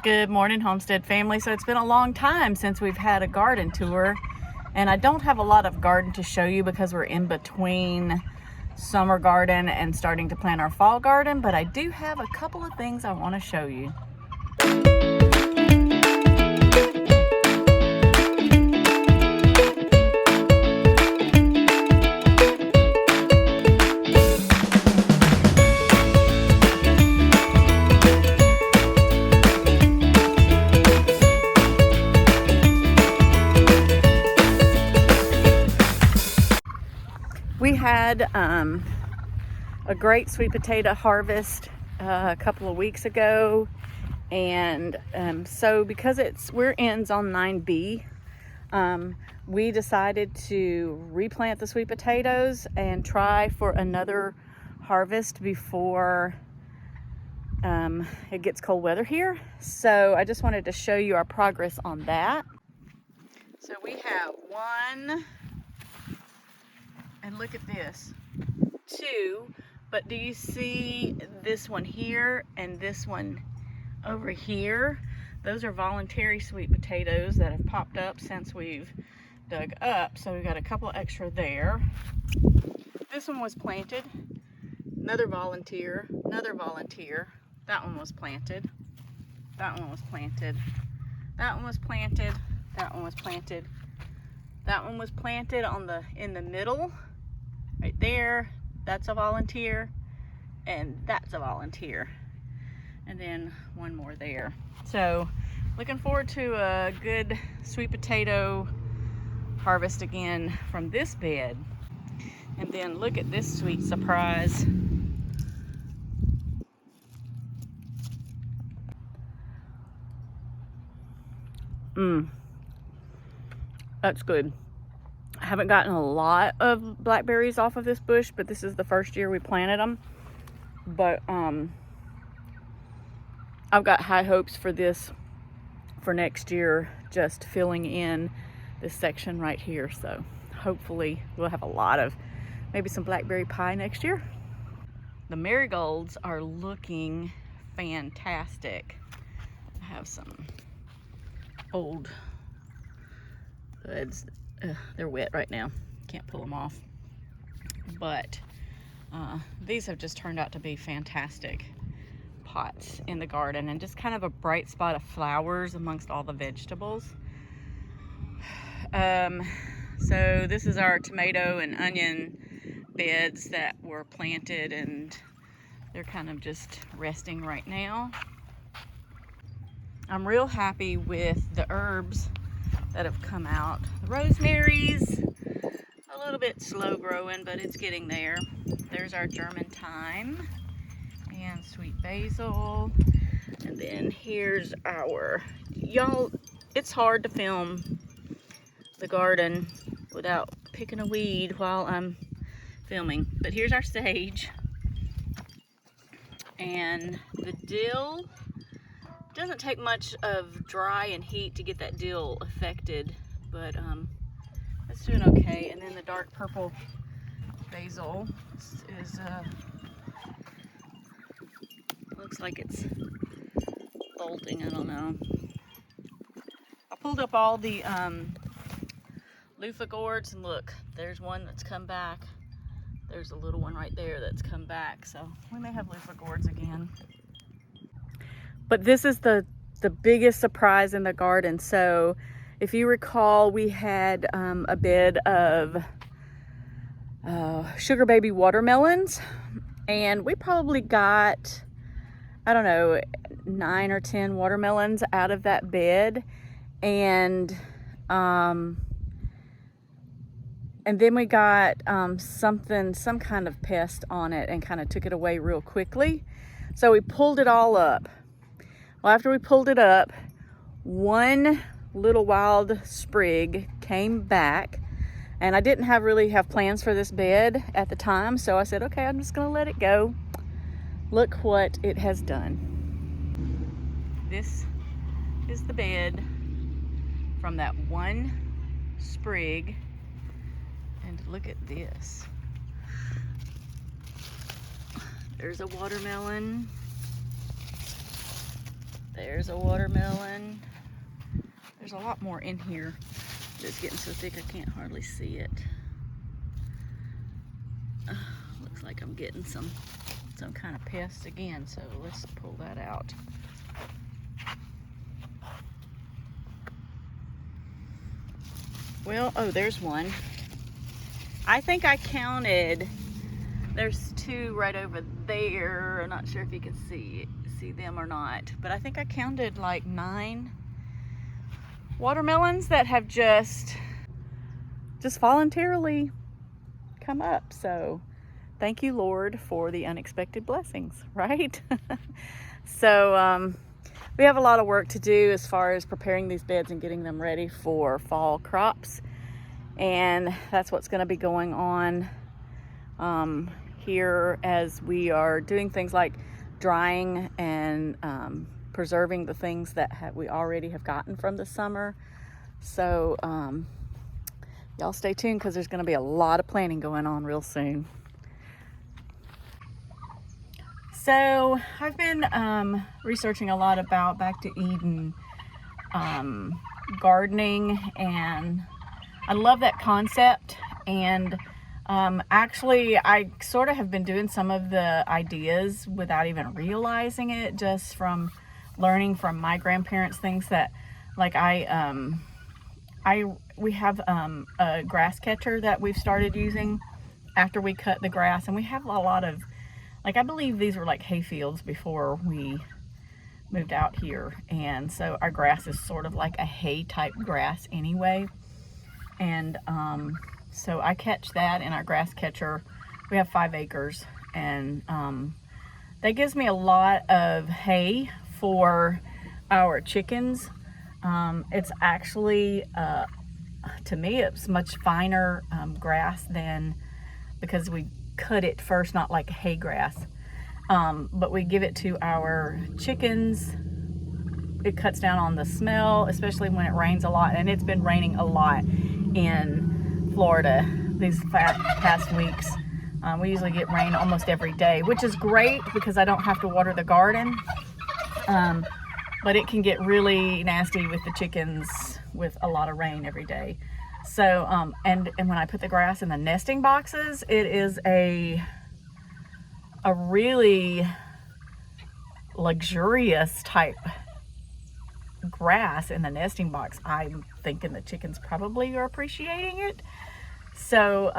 Good morning, Homestead family. So it's been a long time since we've had a garden tour, and I don't have a lot of garden to show you because we're in between summer garden and starting to plant our fall garden, but I do have a couple of things I want to show you. We had a great sweet potato harvest a couple of weeks ago, and so because we're in zone 9B, we decided to replant the sweet potatoes and try for another harvest before it gets cold weather here. So I just wanted to show you our progress on that. So we have one, and look at this, two, but do you see this one here and this one over here? Those are voluntary sweet potatoes that have popped up since we've dug up, so we got a couple extra there. This one was planted, another volunteer, that one was planted, that one was planted, that one was planted, that one was planted, that one was planted in the middle right there. That's a volunteer, and that's a volunteer, and then one more there. So looking forward to a good sweet potato harvest again from this bed. And then look at this sweet surprise. That's good. I haven't gotten a lot of blackberries off of this bush, but this is the first year we planted them. But I've got high hopes for this for next year, just filling in this section right here. So hopefully we'll have a lot of, maybe some blackberry pie next year. The marigolds are looking fantastic. I have some old buds. They're wet right now, can't pull them off, but these have just turned out to be fantastic pots in the garden, and just kind of a bright spot of flowers amongst all the vegetables. So this is our tomato and onion beds that were planted, and they're kind of just resting right now. I'm real happy with the herbs that have come out. The rosemary's a little bit slow growing, but it's getting there. There's our German thyme and sweet basil. And then here's y'all, it's hard to film the garden without picking a weed while I'm filming. But here's our sage. And the dill, doesn't take much of dry and heat to get that dill affected, but it's doing okay. And then the dark purple basil is looks like it's bolting, I don't know. I pulled up all the loofah gourds, and look, there's one that's come back. There's a little one right there that's come back, so we may have loofah gourds again. But this is the biggest surprise in the garden. So if you recall, we had a bed of sugar baby watermelons, and we probably got, I don't know, 9 or 10 watermelons out of that bed. And then we got some kind of pest on it and kind of took it away real quickly. So we pulled it all up. Well, after we pulled it up, one little wild sprig came back, and I didn't really have plans for this bed at the time, so I said, okay, I'm just gonna let it go. Look what it has done. This is the bed from that one sprig, and look at this. There's a watermelon. There's a watermelon. There's a lot more in here. It's getting so thick I can't hardly see it. Looks like I'm getting some kind of pest again, so let's pull that out. Well, oh, there's one. I think I counted, there's two right over there. I'm not sure if you can see them or not, but I think I counted like 9 watermelons that have just voluntarily come up. So thank you, Lord, for the unexpected blessings, right? So we have a lot of work to do as far as preparing these beds and getting them ready for fall crops. And that's what's going to be going on here as we are doing things like drying and preserving the things that we already have gotten from the summer. So y'all stay tuned, because there's going to be a lot of planning going on real soon. So I've been researching a lot about Back to Eden gardening, and I love that concept. And actually, I sort of have been doing some of the ideas without even realizing it, just from learning from my grandparents, things that, like, we have a grass catcher that we've started using after we cut the grass, and we have a lot of, like, I believe these were like hay fields before we moved out here, and so our grass is sort of like a hay type grass anyway. And so I catch that in our grass catcher. We have 5 acres, and that gives me a lot of hay for our chickens. It's actually, to me, it's much finer grass than, because we cut it first, not like hay grass, but we give it to our chickens. It cuts down on the smell, especially when it rains a lot, and it's been raining a lot in Florida these past weeks. We usually get rain almost every day, which is great because I don't have to water the garden, but it can get really nasty with the chickens with a lot of rain every day. So and when I put the grass in the nesting boxes, it is a really luxurious type grass in the nesting box. I'm thinking the chickens probably are appreciating it. So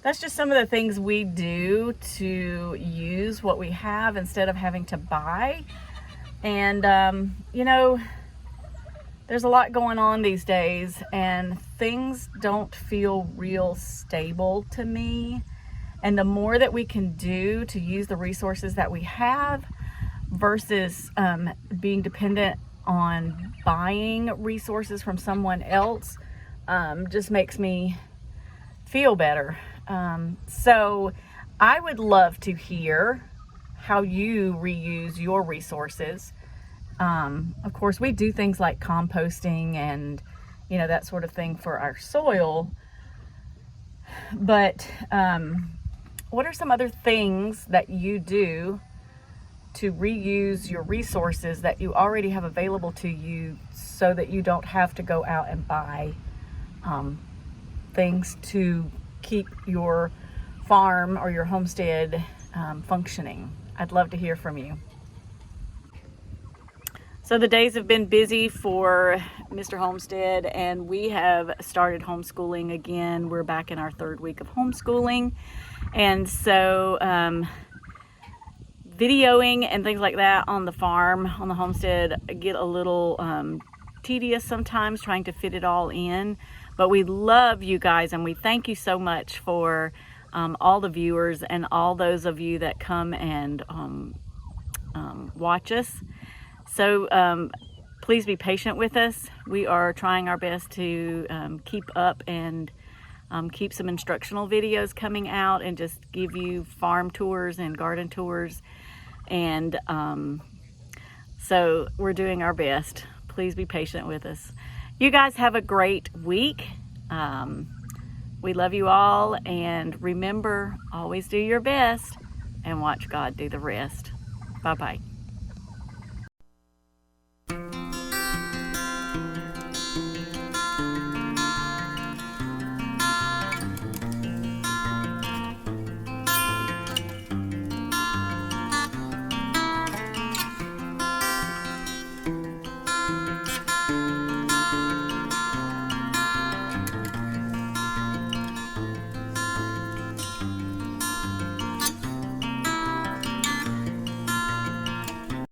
that's just some of the things we do to use what we have instead of having to buy. And you know, there's a lot going on these days, and things don't feel real stable to me. And the more that we can do to use the resources that we have versus being dependent on buying resources from someone else, just makes me feel better. So I would love to hear how you reuse your resources. Of course, we do things like composting and, you know, that sort of thing for our soil. But what are some other things that you do to reuse your resources that you already have available to you, so that you don't have to go out and buy things to keep your farm or your homestead functioning? I'd love to hear from you. So the days have been busy for Mr. Homestead, and we have started homeschooling again. We're back in our 3rd week of homeschooling, and so videoing and things like that on the farm, on the homestead, get a little tedious sometimes, trying to fit it all in. But we love you guys, and we thank you so much for all the viewers and all those of you that come and watch us. So please be patient with us. We are trying our best to keep up and keep some instructional videos coming out, and just give you farm tours and garden tours. And so we're doing our best. Please be patient with us. You guys have a great week. We love you all, and remember, always do your best and watch God do the rest. Bye-bye.